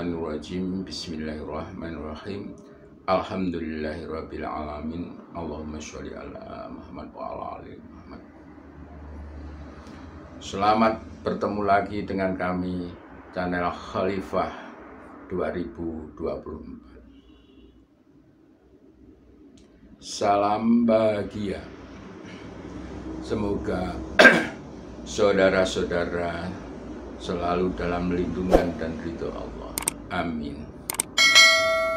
Minasyaitonirrajim. Bismillahirrahmanirrahim. Alhamdulillahirabbil alamin. Allahumma sholli ala Muhammad wa ala ali Muhammad. Selamat bertemu lagi dengan kami channel Khalifah 2024. Salam bahagia. Semoga saudara-saudara selalu dalam lindungan dan ridho Allah. Amin.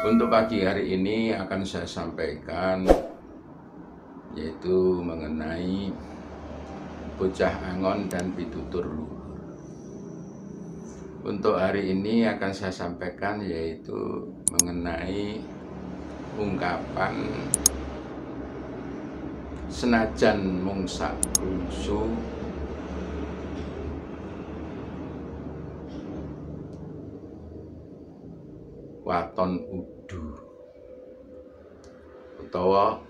Untuk pagi hari ini akan saya sampaikan yaitu mengenai bocah angon dan pitutur luhur. Untuk hari ini akan saya sampaikan yaitu mengenai ungkapan senajan mung saklungsu waton udu, utawa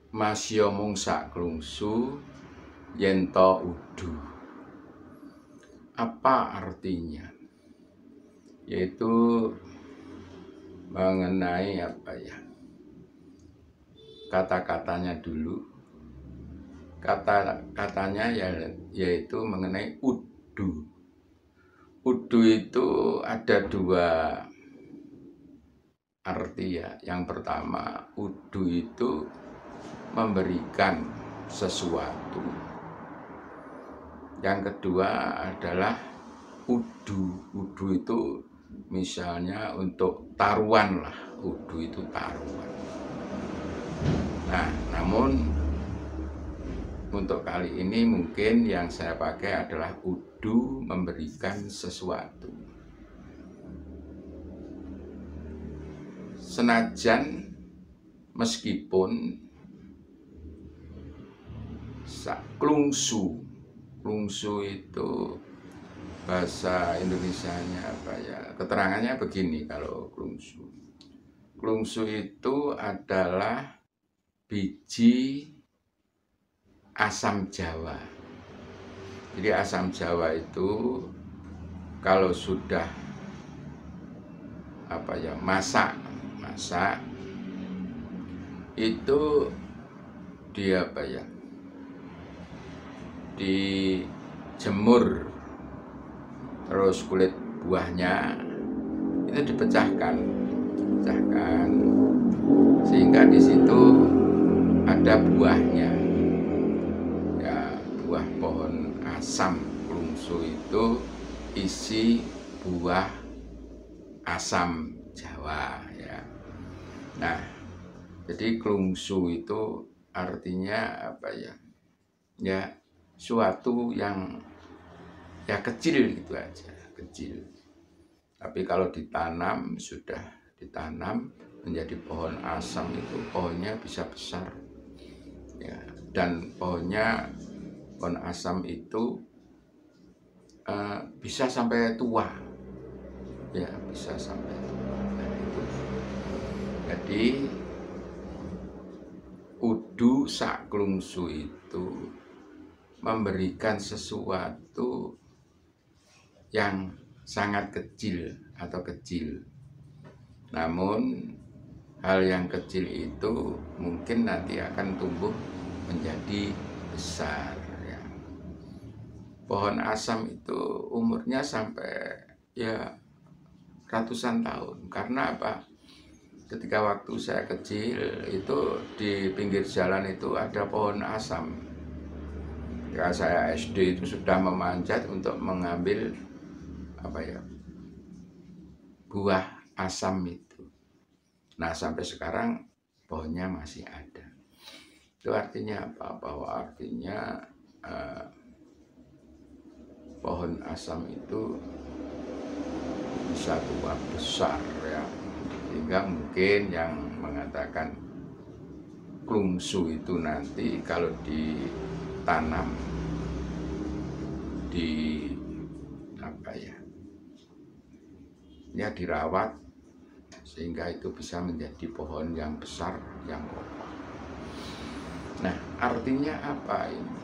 masya mung saklungsu yen to udu. Apa artinya? Yaitu mengenai apa ya, kata-katanya dulu. Kata-katanya yaitu mengenai udu. Udu itu ada dua arti ya. Yang pertama, udu itu memberikan sesuatu. Yang kedua adalah udu. Udu itu misalnya untuk taruhan lah. Udu itu taruhan. Nah, namun untuk kali ini mungkin yang saya pakai adalah udu memberikan sesuatu. Senajan meskipun saklungsu, klungsu itu bahasa Indonesianya apa ya? Keterangannya begini kalau klungsu. Klungsu itu adalah biji asam Jawa. Jadi asam Jawa itu kalau sudah apa ya, masak itu dia apa ya, dijemur, terus kulit buahnya itu dipecahkan sehingga di situ ada buahnya. Buah pohon asam klungsu itu isi buah asam Jawa ya. Nah, jadi klungsu itu artinya apa ya? Ya, suatu yang ya kecil gitu aja, kecil. Tapi kalau ditanam, sudah ditanam menjadi pohon asam itu pohonnya bisa besar. Ya, dan pohon asam itu bisa sampai tua, ya bisa sampai tua. Nah, itu. Jadi udu saklungsu itu memberikan sesuatu yang sangat kecil atau kecil. Namun hal yang kecil itu mungkin nanti akan tumbuh menjadi besar. Pohon asam itu umurnya sampai ya ratusan tahun. Karena apa? Ketika waktu saya kecil itu di pinggir jalan itu ada pohon asam. Ya, saya SD itu sudah memanjat untuk mengambil apa ya, buah asam itu. Nah, sampai sekarang pohonnya masih ada. Itu artinya apa? Bahwa artinya pohon asam itu bisa tua besar ya, sehingga mungkin yang mengatakan klungsu itu nanti kalau ditanam di apa ya, dirawat sehingga itu bisa menjadi pohon yang besar, yang kokoh. Nah, artinya apa ini?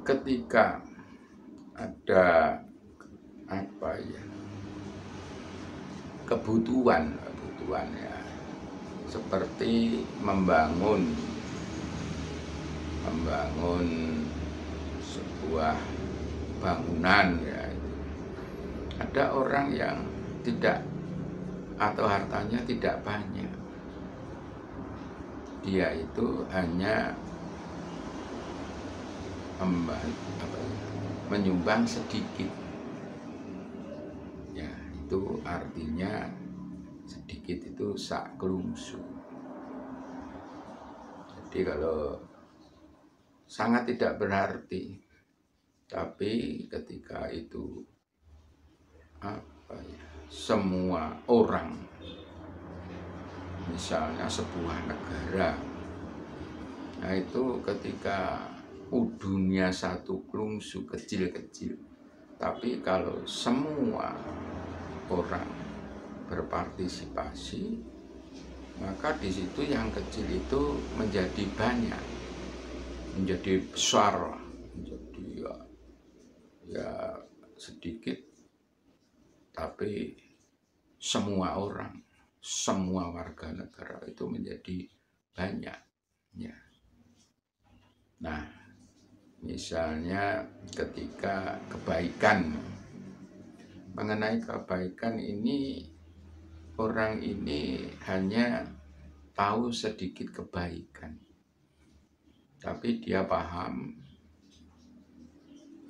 Ketika ada apa ya, kebutuhan ya, seperti membangun sebuah bangunan ya. Ada orang yang tidak, atau hartanya tidak banyak, dia itu hanya menyumbang sedikit ya, itu artinya sedikit itu sak kelungsu. Jadi kalau sangat tidak berarti, tapi ketika itu semua orang, misalnya sebuah negara, nah itu ketika udunnya satu kelungsu kecil-kecil, tapi kalau semua orang berpartisipasi, maka di situ yang kecil itu menjadi banyak, menjadi besar, menjadi ya sedikit, tapi semua orang, semua warga negara itu menjadi banyak ya. Nah, misalnya ketika kebaikan, mengenai kebaikan ini, orang ini hanya tahu sedikit kebaikan, tapi dia paham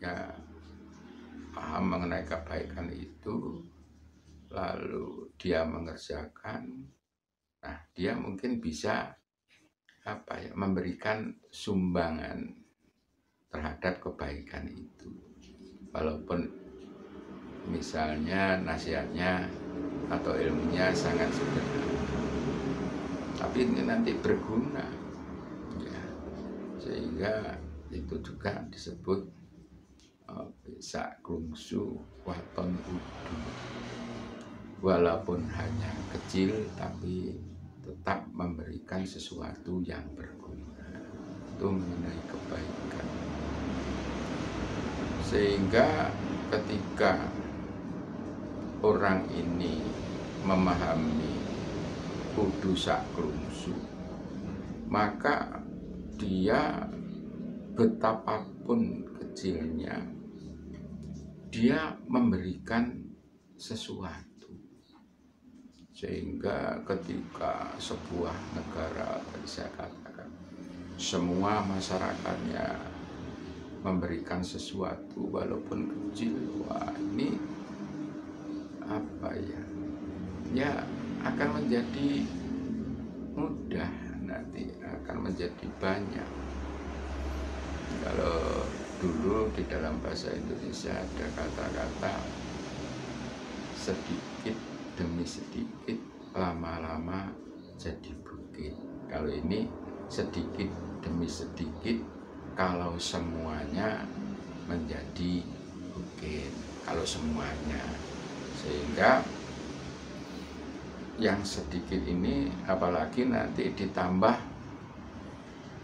ya, paham mengenai kebaikan itu, lalu dia mengerjakan. Nah, dia mungkin bisa memberikan sumbangan terhadap kebaikan itu, walaupun misalnya nasihatnya atau ilmunya sangat sederhana, tapi ini nanti berguna ya, sehingga itu juga disebut bisa kelungsu waton udu, walaupun hanya kecil tapi tetap memberikan sesuatu yang berguna. Itu mengenai kebaikan. Sehingga ketika orang ini memahami kudu sak kelungsu, maka dia betapapun kecilnya, dia memberikan sesuatu. Sehingga ketika sebuah negara, tadi saya katakan, semua masyarakatnya memberikan sesuatu walaupun kecil, wah ini ya akan menjadi mudah, nanti akan menjadi banyak. Kalau dulu di dalam bahasa Indonesia ada kata-kata sedikit demi sedikit, lama-lama jadi bukit. Kalau ini sedikit demi sedikit, kalau semuanya menjadi bukit. Kalau semuanya, sehingga yang sedikit ini apalagi nanti ditambah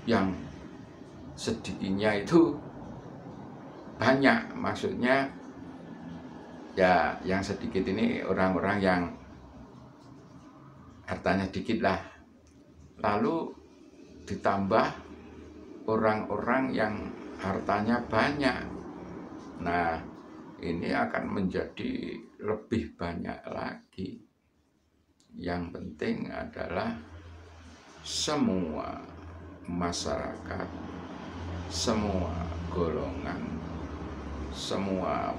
yang sedikitnya itu banyak, maksudnya ya yang sedikit ini orang-orang yang hartanya dikit lah, lalu ditambah orang-orang yang hartanya banyak. Nah, ini akan menjadi lebih banyak lagi. Yang penting adalah semua masyarakat, semua golongan, semua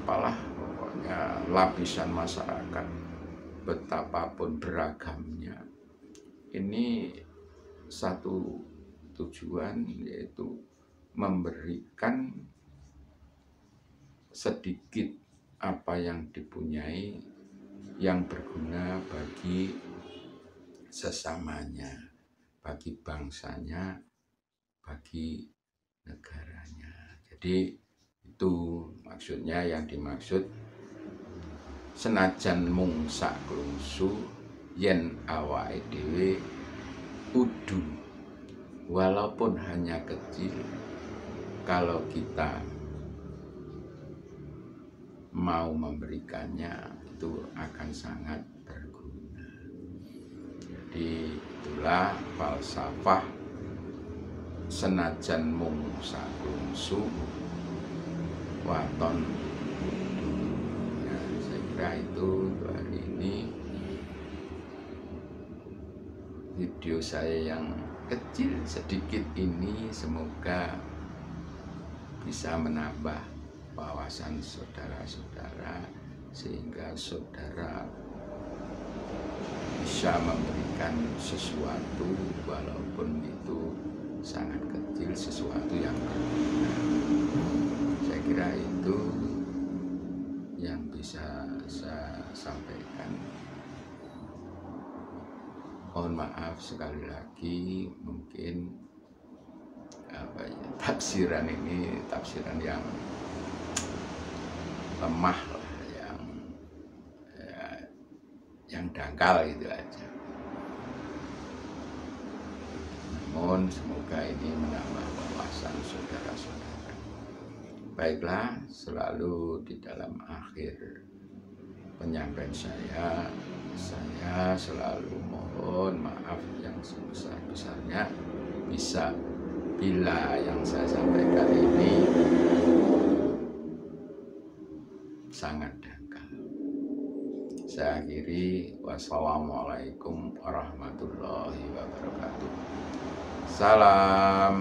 lapisan masyarakat, betapapun beragamnya, ini satu tujuan, yaitu memberikan sedikit apa yang dipunyai yang berguna bagi sesamanya, bagi bangsanya, bagi negaranya. Jadi itu maksudnya, yang dimaksud senajan mung sak kelungsu yen awake dhewe udu, walaupun hanya kecil, kalau kita mau memberikannya itu akan sangat berguna. Jadi itulah falsafah senajan mung saklungsu waton. Ya, saya kira itu untuk hari ini. Video saya yang kecil sedikit ini semoga bisa menambah wawasan saudara-saudara sehingga saudara bisa memberikan sesuatu walaupun itu sangat kecil, sesuatu yang berguna. Saya kira itu yang bisa saya sampaikan. Mohon maaf sekali lagi, mungkin tafsiran ini tafsiran yang lemah lah, yang dangkal itu aja. Namun semoga ini menambah wawasan saudara-saudara. Baiklah, selalu di dalam akhir penyampaian saya selalu mohon maaf yang sebesar-besarnya bila yang saya sampaikan ini sangat dangkal. Saya akhiri, wassalamualaikum warahmatullahi wabarakatuh. Salam.